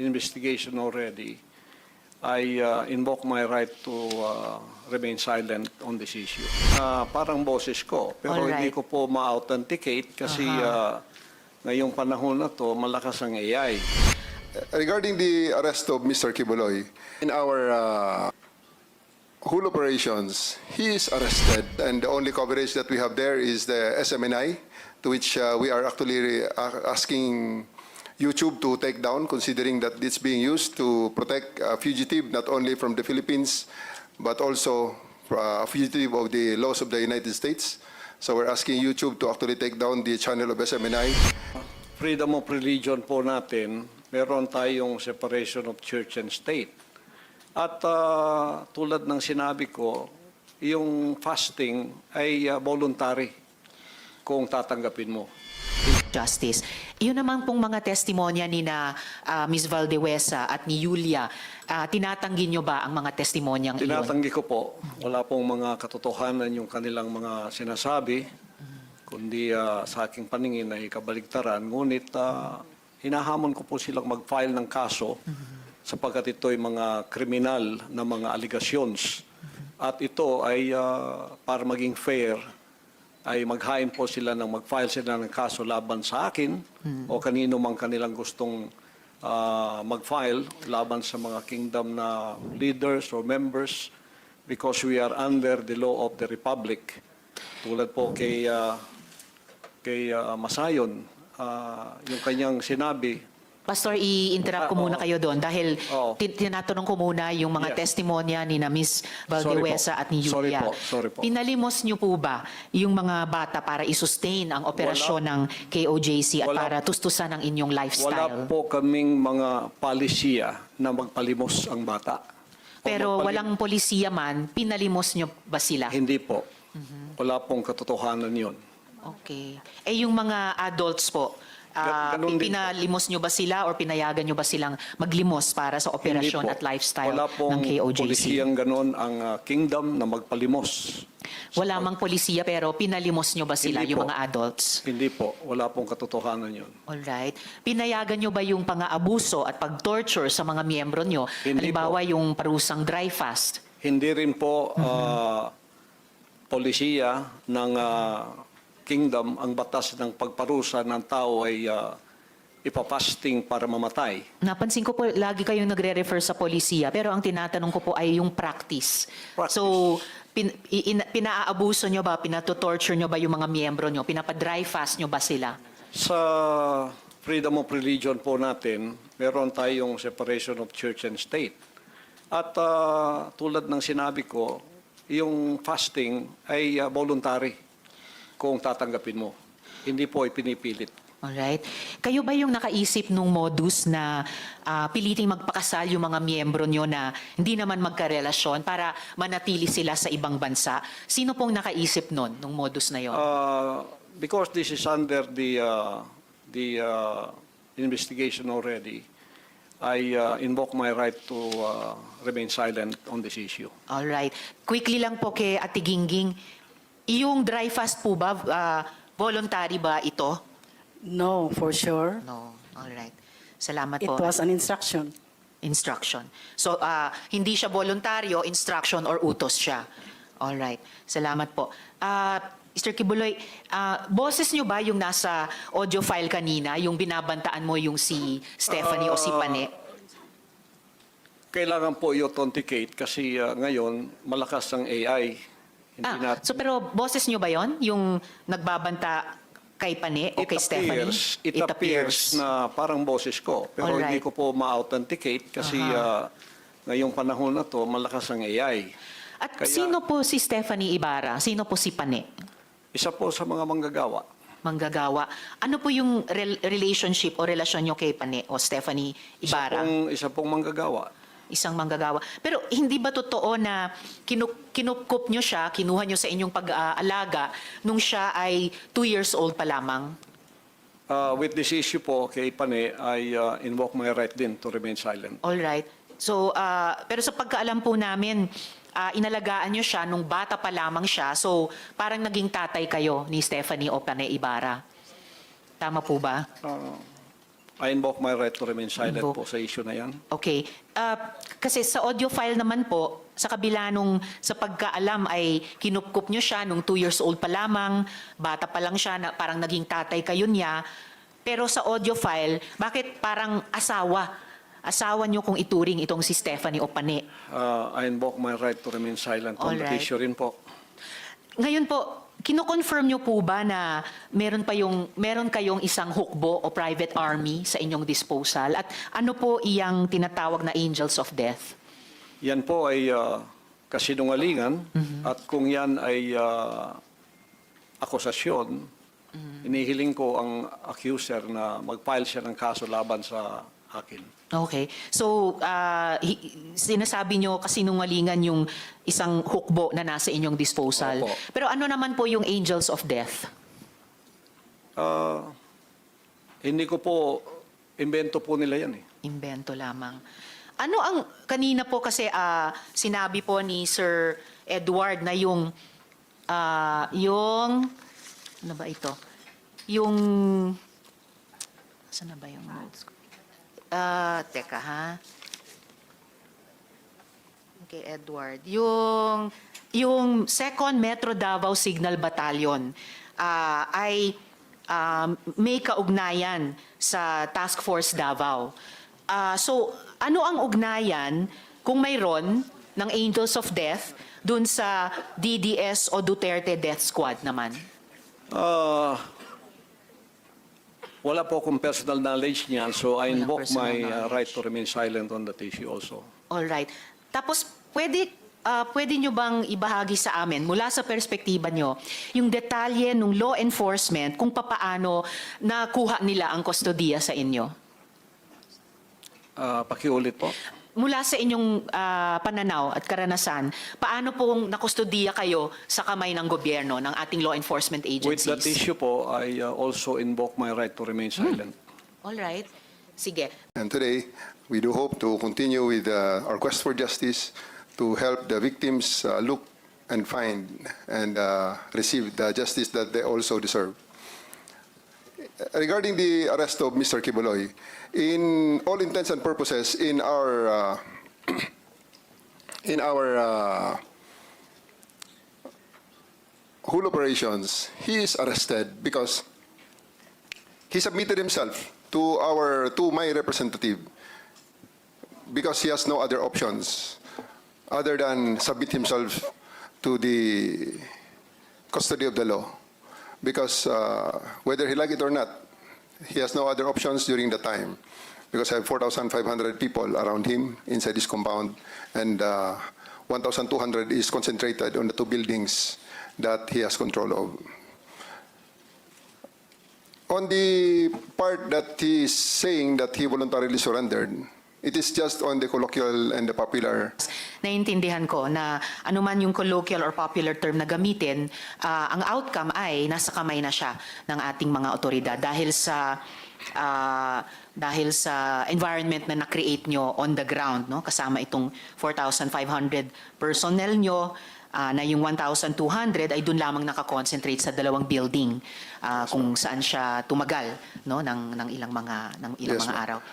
investigation already, I invoke my right to remain silent on this issue. Parang boses ko, pero Alright. hindi ko po ma-authenticate kasi ngayong panahon na to, malakas ang AI. Regarding the arrest of Mr. Kibuloy, in our whole operations, he is arrested, and the only coverage that we have there is the SMNI, to which we are actually asking YouTube to take down, considering that it's being used to protect a fugitive not only from the Philippines, but also a fugitive of the laws of the United States. So we're asking YouTube to actually take down the channel of SMNI. Freedom of religion po natin, meron tayong separation of church and state. At tulad ng sinabi ko, yung fasting ay voluntary kung tatanggapin mo. Justice. Yun naman pong mga testimonya ni na Ms. Valdewesa at ni Yulia, tinatanggi nyo ba ang mga testimonyang iyon? Tinatanggi ko po, wala pong mga katotohanan yung kanilang mga sinasabi, kundi sa aking paningin ay kabaligtaran. Ngunit hinahamon ko po silang mag-file ng kaso sapagkat ito ay mga kriminal na mga allegations. At ito ay para maging fair, ay maghain po sila ng mag-file sila ng kaso laban sa akin o kanino mang kanilang gustong mag-file laban sa mga kingdom na leaders or members, because we are under the law of the republic. Tulad po kay Masayon, yung kanyang sinabi. Pastor, i-interrupt ko muna kayo doon dahil tinatanong ko muna yung mga Yes. testimonya ni na Ms. Valdewesa at ni Yulia. Sorry po. Pinalimos nyo po ba yung mga bata para i-sustain ang operasyon ng KOJC at Wala. para tustusan ang inyong Wala lifestyle? po kaming mga palisiya na magpalimos ang bata. O Pero walang polisiya man, pinalimos nyo ba sila? Hindi po. Wala pong katotohanan yun. Okay. Eh yung mga adults po, Ganun din po. pinalimos nyo ba sila or pinayagan nyo ba silang maglimos para sa operasyon Hindi po. at lifestyle Wala ng pong KOJC? polisiyang ganon ang kingdom na magpalimos. Wala mang polisiya pero pinalimos nyo ba sila, Hindi yung po. mga adults? Hindi po. Wala pong katotohanan yun. Alright. Pinayagan nyo ba yung pang-aabuso at pag-torture sa mga miyembro nyo? Hindi Halimbawa yung parusang dry fast. Hindi rin po polisiya ng kingdom ang batas ng pagparusa ng tao ay ipapasting para mamatay. Napansin ko po, lagi kayong nagre-refer sa polisiya, pero ang tinatanong ko po ay yung practice. Practice. So, pinaabuso nyo ba, pinatotorture nyo ba yung mga miyembro nyo? Pinapa-dry fast nyo ba sila? Sa freedom of religion po natin, meron tayong separation of church and state. At tulad ng sinabi ko, yung fasting ay voluntary kung tatanggapin mo. Hindi po ipinipilit. Alright. Kayo ba yung nakaisip nung modus na piliting magpakasal yung mga miyembro nyo na hindi naman magkarelasyon para manatili sila sa ibang bansa? Sino pong nakaisip nun, nung modus na yon? Because this is under the investigation already, I invoke my right to remain silent on this issue. Alright. Quickly lang po kay Ate Gingging, yung dry fast po ba, voluntary ba ito? No, for sure. No. Alright. Salamat It po. was an instruction. Instruction. So, hindi siya voluntaryo, instruction or utos siya. Alright. Salamat po. Mr. Kibuloy, boses nyo ba yung nasa audio file kanina, yung binabantaan mo yung si Stephanie o si Pane? Kailangan po i-authenticate kasi ngayon malakas ang AI. Hindi So pero boses nyo ba yon yung nagbabanta kay Pane o kay Stephanie? It appears na parang boses ko. Pero Alright. hindi ko po ma-authenticate kasi ngayong panahon na to malakas ang AI. At Kaya- sino po si Stephanie Ibarra? Sino po si Pane? Isa po sa mga manggagawa. Manggagawa. Ano po yung relationship o relasyon nyo kay Pane o Stephanie Ibarra? Isa pong manggagawa. Isang manggagawa. Pero hindi ba totoo na kinupkup nyo siya, kinuha nyo sa inyong pag-aalaga nung siya ay 2 years old pa lamang? With this issue po kay Pane, I invoke my right din to remain silent. All right. So, pero sa pagkaalam po namin, inalagaan nyo siya nung bata pa lamang siya. So, parang naging tatay kayo ni Stephanie o Pane Ibarra. Tama po ba? I invoke my right to remain silent Invoke. po sa issue na yan. Okay. Kasi sa audio file naman po, sa kabila nung sa pagkaalam ay kinupkup nyo siya nung 2 years old pa lamang, bata pa lang siya, na parang naging tatay kayo niya. Pero sa audio file, bakit parang asawa nyo kung ituring itong si Stephanie Opane? I invoke my right to remain silent on that Alright. issue rin po. Ngayon po, kino-confirm nyo po ba na meron kayong isang hukbo o private army sa inyong disposal? At ano po iyang tinatawag na angels of death? Yan po ay kasinungalingan at kung yan ay akusasyon, inihiling ko ang accuser na mag-file siya ng kaso laban sa akin. Okay. So, sinasabi nyo kasinungalingan yung isang hukbo na nasa inyong disposal. Opo. Pero ano naman po yung angels of death? Hindi ko po, invento po nila yan eh. Invento lamang. Ano ang, kanina po kasi sinabi po ni Sir Edward na yung, ano ba ito? Yung, saan na ba yung notes ko? Teka ha. Okay, Edward. Yung 2nd Metro Davao Signal Battalion ay may kaugnayan sa Task Force Davao. So, ano ang ugnayan kung mayroon ng Angels of Death dun sa DDS o Duterte Death Squad naman? Wala po akong personal knowledge niyan, so I Walang invoke personal my knowledge. right to remain silent on that issue also. All right. Tapos, pwede nyo bang ibahagi sa amin, mula sa perspektiba nyo, yung detalye ng law enforcement kung papaano nakuha nila ang kustodiya sa inyo? Pakiulit po. Mula sa inyong pananaw at karanasan, paano pong nakustodiya kayo sa kamay ng gobyerno, ng ating law enforcement With agencies? that issue po, I also invoke my right to remain silent. All right. Sige. And today, we do hope to continue with our quest for justice to help the victims look and find and receive the justice that they also deserve. Regarding the arrest of Mr. Kibuloy, in all intents and purposes, in our whole operations, he is arrested because he submitted himself to my representative because he has no other options other than submit himself to the custody of the law. Because whether he like it or not, he has no other options during the time. Because I have 4,500 people around him inside this compound, and 1,200 is concentrated on the 2 buildings that he has control of. On the part that he is saying that he voluntarily surrendered, it is just on the colloquial and the popular. Naiintindihan ko na anuman yung colloquial or popular term na gamitin, ang outcome ay nasa kamay na siya ng ating mga otoridad dahil sa environment na na-create nyo on the ground, no? Kasama itong 4,500 personnel nyo, na yung 1,200 ay doon lamang nakakonsentrate sa 2 building kung saan siya tumagal, no, ng ilang mga Yes, ma'am. araw.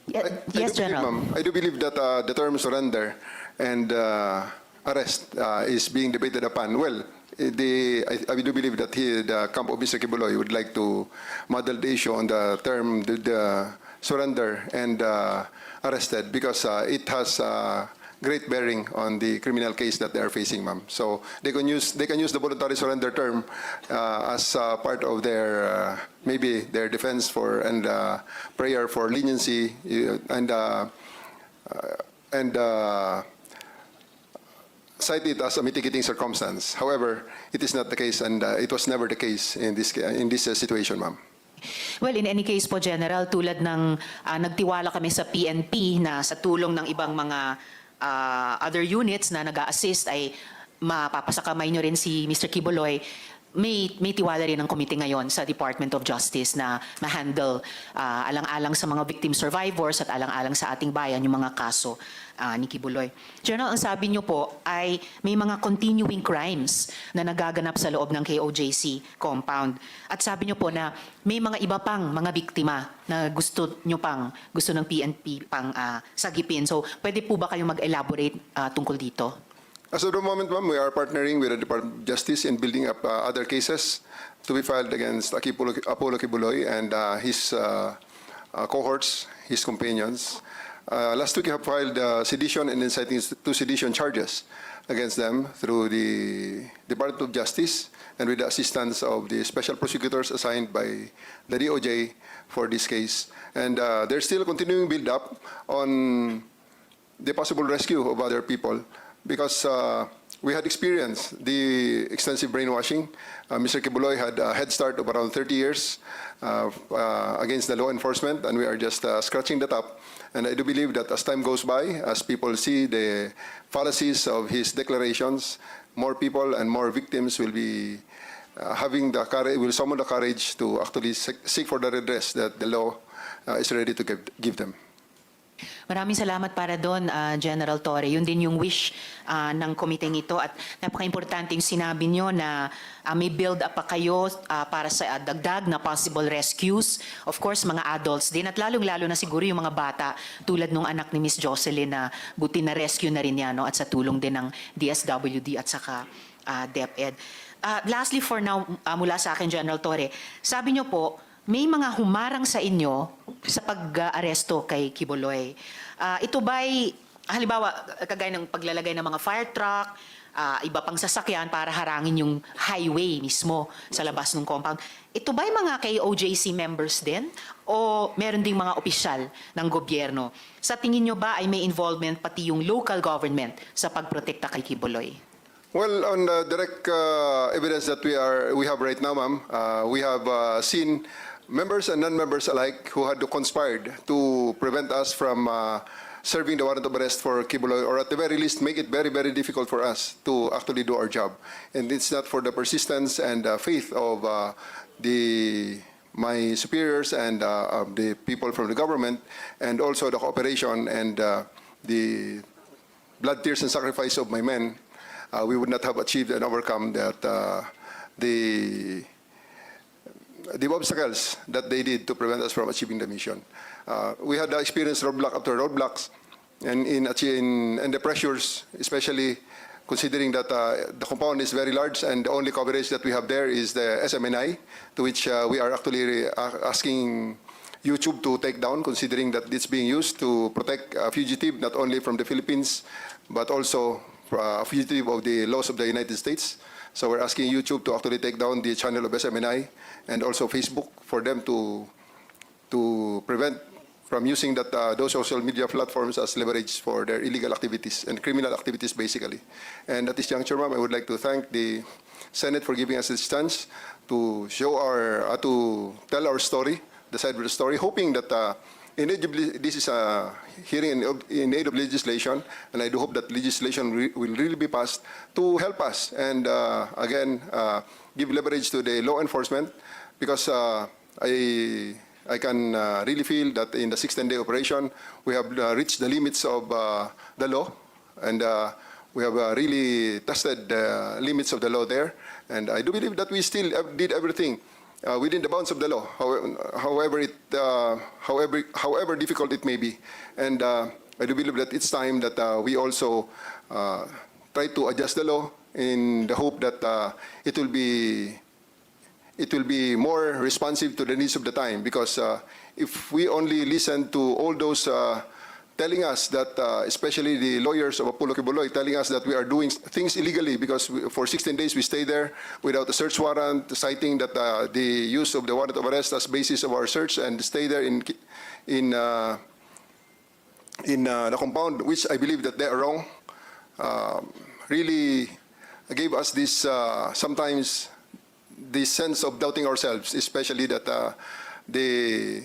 I Yes, do believe, General. ma'am, I do believe that the term surrender and arrest is being debated upon. Well, I do believe that the camp of Mr. Kibuloy would like to model the issue on the term the surrender and arrested because it has great bearing on the criminal case that they are facing, ma'am. So they can use the voluntary surrender term as part of their maybe their defense for and prayer for leniency and cite it as a mitigating circumstance. However, it is not the case, and it was never the case in this situation, ma'am. Well, in any case po, General, tulad ng nagtiwala kami sa PNP na sa tulong ng ibang mga other units na nag-a-assist ay mapapasakamay nyo rin si Mr. Kibuloy. may tiwala rin ang komite ngayon sa Department of Justice na ma-handle alang-alang sa mga victim survivors at alang-alang sa ating bayan yung mga kaso ni Kibuloy. General, ang sabi niyo po ay may mga continuing crimes na nagaganap sa loob ng KOJC compound. At sabi niyo po na may mga iba pang mga biktima na gusto ng PNP pang sagipin. So, pwede po ba kayong mag-elaborate tungkol dito? As of the moment, ma'am, we are partnering with the Department of Justice in building up other cases to be filed against Apollo Kibuloy and his cohorts, his companions. Last week, we have filed sedition and inciting to sedition charges against them through the Department of Justice and with the assistance of the special prosecutors assigned by the DOJ for this case. And there's still a continuing build-up on the possible rescue of other people, because we had experienced the extensive brainwashing. Mr. Kibuloy had a head start of around 30 years against the law enforcement, and we are just scratching that up. And I do believe that as time goes by, as people see the fallacies of his declarations, more people and more victims will be having the courage, will summon the courage to actually seek for the redress that the law is ready to give them. Maraming salamat para doon, General Torre. Yun din yung wish ng komiteng ito. At napaka-importante yung sinabi nyo na may build up pa kayo para sa dagdag na possible rescues. Of course, mga adults din. At lalong-lalo na siguro yung mga bata tulad nung anak ni Miss Jocelyn na buti na rescue na rin yan, no? At sa tulong din ng DSWD at saka DepEd. Lastly for now, mula sa akin, General Torre, sabi nyo po, may mga humarang sa inyo sa pag-aresto kay Kibuloy. Ito ba'y, halimbawa, kagaya ng paglalagay ng mga fire truck, iba pang sasakyan para harangin yung highway mismo sa labas ng compound. Ito ba'y mga KOJC members din? O meron ding mga opisyal ng gobyerno? Sa tingin nyo ba ay may involvement pati yung local government sa pagprotekta kay Kibuloy? Well, on the direct evidence that we have right now, ma'am, we have seen members and non-members alike who had conspired to prevent us from serving the warrant of arrest for Kibuloy, or at the very least make it very, very difficult for us to actually do our job. And it's not for the persistence and faith of my superiors and the people from the government, and also the cooperation and the blood, tears, and sacrifice of my men. We would not have achieved and overcome that the obstacles that they did to prevent us from achieving the mission. We had experienced roadblock after roadblocks, and in the pressures, especially considering that the compound is very large and the only coverage that we have there is the SMNI, to which we are actually asking YouTube to take down, considering that it's being used to protect a fugitive not only from the Philippines but also a fugitive of the laws of the United States. So we're asking YouTube to actually take down the channel of SMNI and also Facebook for them to prevent from using those social media platforms as leverage for their illegal activities and criminal activities, basically. And at this juncture, ma'am, I would like to thank the Senate for giving us this chance to show to tell our story, the side of the story, hoping that this is a hearing in aid of legislation, and I do hope that legislation will really be passed to help us and again give leverage to the law enforcement, because I can really feel that in the 6-10-day operation we have reached the limits of the law, and we have really tested the limits of the law there, and I do believe that we still did everything within the bounds of the law, however difficult it may be. And I do believe that it's time that we also try to adjust the law in the hope that it will be more responsive to the needs of the time. Because if we only listen to all those telling us that, especially the lawyers of Apollo Kibuloy, telling us that we are doing things illegally because for 16 days we stay there without a search warrant, citing that the use of the warrant of arrest as basis of our search, and stay there in the compound, which I believe that they are wrong, really gave us this sometimes this sense of doubting ourselves, especially that the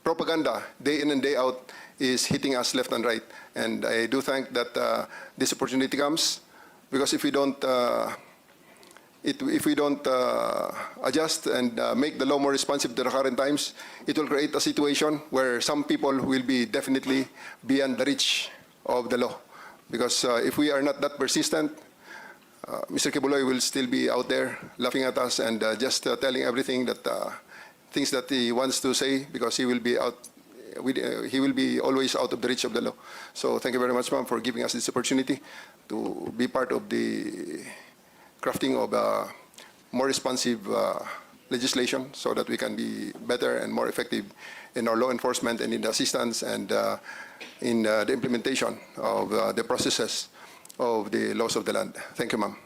propaganda day in and day out is hitting us left and right. And I do thank that this opportunity comes, because if we don't if we don't adjust and make the law more responsive to the current times, it will create a situation where some people will be definitely beyond the reach of the law. Because if we are not that persistent, Mr. Kibuloy will still be out there laughing at us and just telling everything that things that he wants to say, because he will be out. He will be always out of the reach of the law. So thank you very much, ma'am, for giving us this opportunity to be part of the crafting of more responsive legislation, so that we can be better and more effective in our law enforcement and in the assistance and in the implementation of the processes of the laws of the land. Thank you, ma'am.